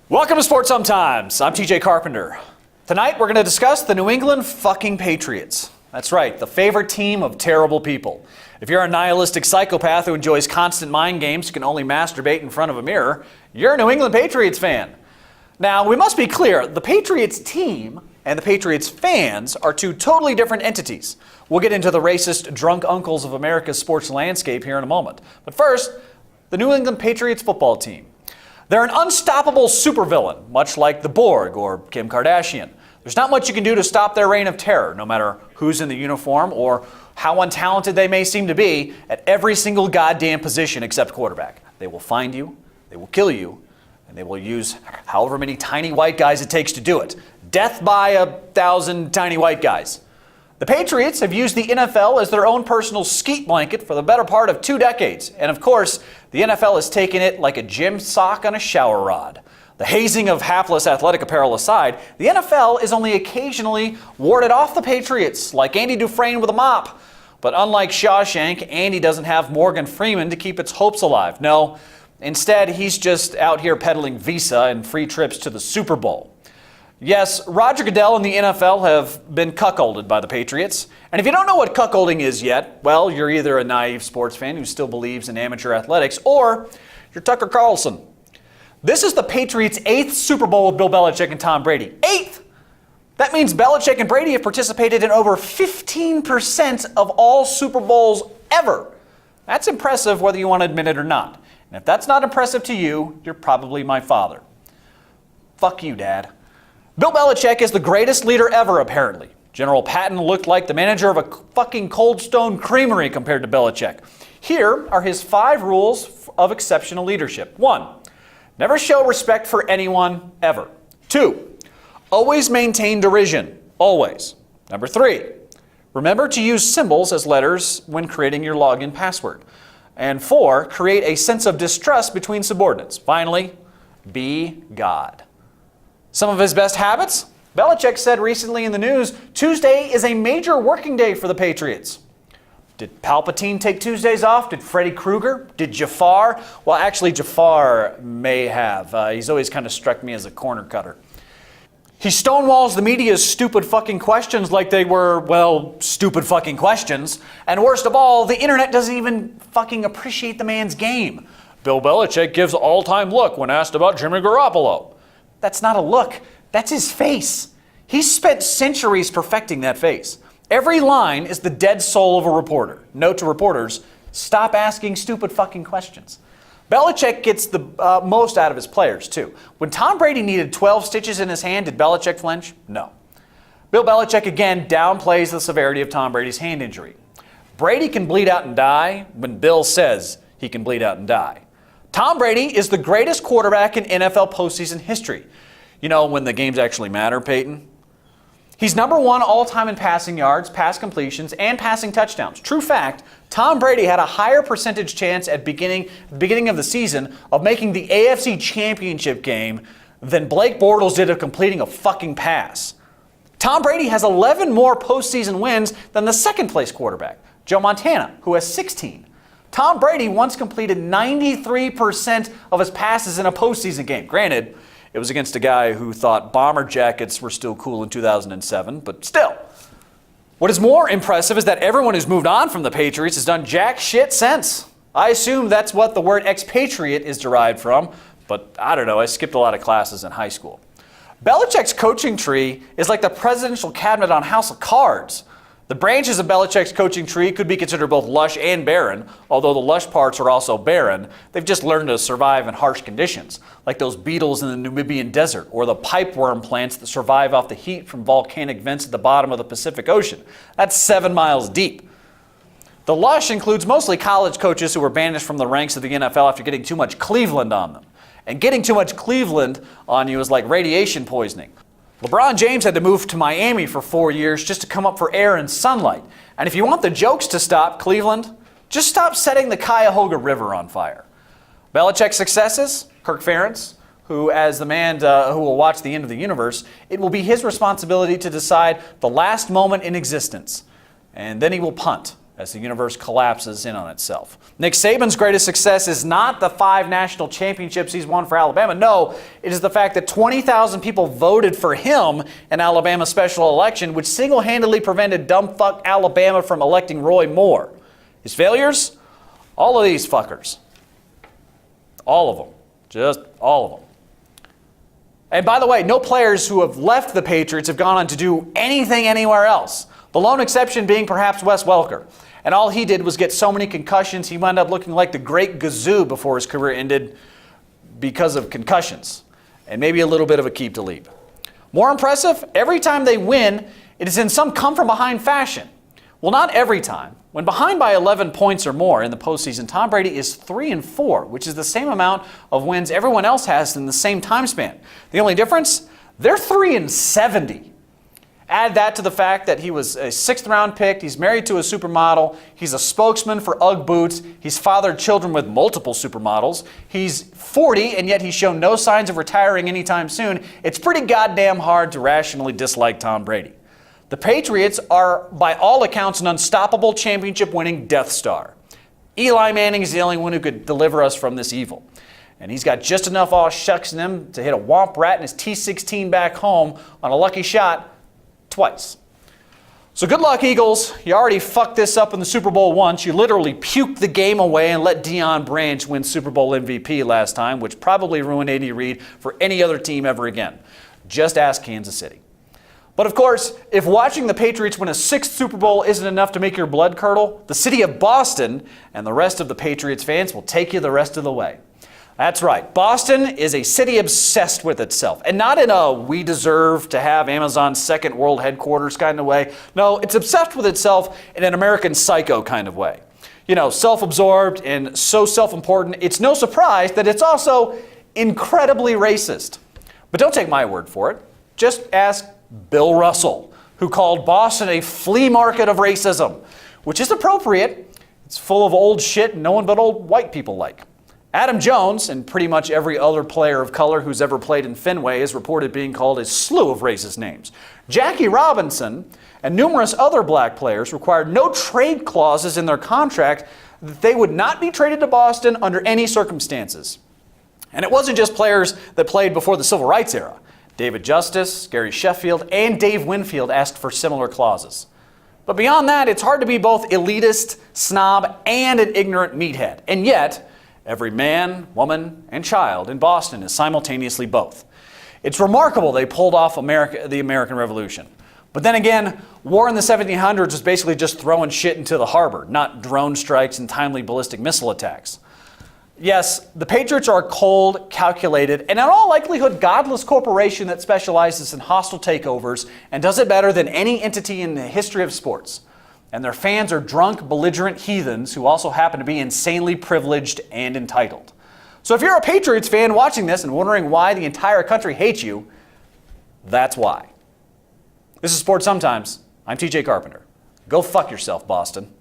Welcome to Sports Sometimes. I'm TJ Carpenter. Tonight we're going to discuss the New England fucking Patriots. That's right, the favorite team of terrible people. If you're a nihilistic psychopath who enjoys constant mind games who can only masturbate in front of a mirror, you're a New England Patriots fan. Now, we must be clear, the Patriots team and the Patriots fans are two totally different entities. We'll get into the racist drunk uncles of America's sports landscape here in a moment. But first, the New England Patriots football team. They're an unstoppable supervillain, much like the Borg or Kim Kardashian. There's not much you can do to stop their reign of terror, no matter who's in the uniform or how untalented they may seem to be at every single goddamn position except quarterback. They will find you, they will kill you, and they will use however many tiny white guys it takes to do it. Death by 1,000 tiny white guys. The Patriots have used the NFL as their own personal skeet blanket for the better part of 2 decades. And of course, the NFL has taken it like a gym sock on a shower rod. The hazing of hapless athletic apparel aside, the NFL is only occasionally warded off the Patriots, like Andy Dufresne with a mop. But unlike Shawshank, Andy doesn't have Morgan Freeman to keep its hopes alive. No, instead he's just out here peddling Visa and free trips to the Super Bowl. Yes, Roger Goodell and the NFL have been cuckolded by the Patriots. And if you don't know what cuckolding is yet, well, you're either a naive sports fan who still believes in amateur athletics, or you're Tucker Carlson. This is the Patriots' 8th Super Bowl with Bill Belichick and Tom Brady. 8th! That means Belichick and Brady have participated in over 15% of all Super Bowls ever. That's impressive whether you want to admit it or not. And if that's not impressive to you, you're probably my father. Fuck you, Dad. Bill Belichick is the greatest leader ever, apparently. General Patton looked like the manager of a fucking Cold Stone Creamery compared to Belichick. Here are his 5 rules of exceptional leadership. 1, never show respect for anyone, ever. 2, always maintain derision, always. Number 3, remember to use symbols as letters when creating your login password. And 4, create a sense of distrust between subordinates. Finally, be God. Some of his best habits? Belichick said recently in the news, Tuesday is a major working day for the Patriots. Did Palpatine take Tuesdays off? Did Freddy Krueger? Did Jafar? Well, actually, Jafar may have. He's always kind of struck me as a corner cutter. He stonewalls the media's stupid fucking questions like they were, well, stupid fucking questions. And worst of all, the internet doesn't even fucking appreciate the man's game. Bill Belichick gives an all-time look when asked about Jimmy Garoppolo. That's not a look. That's his face. He's spent centuries perfecting that face. Every line is the dead soul of a reporter. Note to reporters, stop asking stupid fucking questions. Belichick gets the most out of his players, too. When Tom Brady needed 12 stitches in his hand, did Belichick flinch? No. Bill Belichick again downplays the severity of Tom Brady's hand injury. Brady can bleed out and die when Bill says he can bleed out and die. Tom Brady is the greatest quarterback in NFL postseason history. You know, when the games actually matter, Peyton. He's number 1 all-time in passing yards, pass completions, and passing touchdowns. True fact, Tom Brady had a higher percentage chance at the beginning of the season of making the AFC Championship game than Blake Bortles did of completing a fucking pass. Tom Brady has 11 more postseason wins than the second-place quarterback, Joe Montana, who has 16. Tom Brady once completed 93% of his passes in a postseason game. Granted, it was against a guy who thought bomber jackets were still cool in 2007, but still. What is more impressive is that everyone who's moved on from the Patriots has done jack shit since. I assume that's what the word expatriate is derived from, but I don't know, I skipped a lot of classes in high school. Belichick's coaching tree is like the presidential cabinet on House of Cards. The branches of Belichick's coaching tree could be considered both lush and barren, although the lush parts are also barren. They've just learned to survive in harsh conditions, like those beetles in the Namibian desert or the pipeworm plants that survive off the heat from volcanic vents at the bottom of the Pacific Ocean. That's 7 miles deep. The lush includes mostly college coaches who were banished from the ranks of the NFL after getting too much Cleveland on them. And getting too much Cleveland on you is like radiation poisoning. LeBron James had to move to Miami for 4 years just to come up for air and sunlight. And if you want the jokes to stop, Cleveland, just stop setting the Cuyahoga River on fire. Belichick's successes, Kirk Ferentz, who as the man who will watch the end of the universe, it will be his responsibility to decide the last moment in existence. And then he will punt. as the universe collapses in on itself. Nick Saban's greatest success is not the 5 national championships he's won for Alabama. No, it is the fact that 20,000 people voted for him in Alabama's special election, which single-handedly prevented dumbfuck Alabama from electing Roy Moore. His failures? All of these fuckers. All of them. Just all of them. And by the way, no players who have left the Patriots have gone on to do anything anywhere else. The lone exception being perhaps Wes Welker. And all he did was get so many concussions, he wound up looking like the great Gazoo before his career ended because of concussions. And maybe a little bit of a keep to leap. More impressive, every time they win, it is in some come-from-behind fashion. Well, not every time. When behind by 11 points or more in the postseason, Tom Brady is 3-4, which is the same amount of wins everyone else has in the same time span. The only difference? They're 3-70. Add that to the fact that he was a 6th-round pick, he's married to a supermodel, he's a spokesman for UGG boots, he's fathered children with multiple supermodels, he's 40 and yet he's shown no signs of retiring anytime soon. It's pretty goddamn hard to rationally dislike Tom Brady. The Patriots are, by all accounts, an unstoppable championship-winning Death Star. Eli Manning is the only one who could deliver us from this evil. And he's got just enough aw shucks in him to hit a womp rat in his T-16 back home on a lucky shot twice. So good luck, Eagles. You already fucked this up in the Super Bowl once. You literally puked the game away and let Deion Branch win Super Bowl MVP last time, which probably ruined Andy Reid for any other team ever again. Just ask Kansas City. But of course, if watching the Patriots win a 6th Super Bowl isn't enough to make your blood curdle, the city of Boston and the rest of the Patriots fans will take you the rest of the way. That's right. Boston is a city obsessed with itself. And not in a we deserve to have Amazon's second world headquarters kind of way. No, it's obsessed with itself in an American Psycho kind of way. You know, self-absorbed and so self-important, it's no surprise that it's also incredibly racist. But don't take my word for it. Just ask Bill Russell, who called Boston a flea market of racism, which is appropriate. It's full of old shit no one but old white people like. Adam Jones, and pretty much every other player of color who's ever played in Fenway, is reported being called a slew of racist names. Jackie Robinson and numerous other black players required no trade clauses in their contract that they would not be traded to Boston under any circumstances. And it wasn't just players that played before the Civil Rights era. David Justice, Gary Sheffield, and Dave Winfield asked for similar clauses. But beyond that, it's hard to be both elitist, snob, and an ignorant meathead. And yet, every man, woman, and child in Boston is simultaneously both. It's remarkable they pulled off the American Revolution. But then again, war in the 1700s was basically just throwing shit into the harbor, not drone strikes and timely ballistic missile attacks. Yes, the Patriots are a cold, calculated, and in all likelihood godless corporation that specializes in hostile takeovers and does it better than any entity in the history of sports. And their fans are drunk, belligerent heathens who also happen to be insanely privileged and entitled. So if you're a Patriots fan watching this and wondering why the entire country hates you, that's why. This is Sports Sometimes. I'm TJ Carpenter. Go fuck yourself, Boston.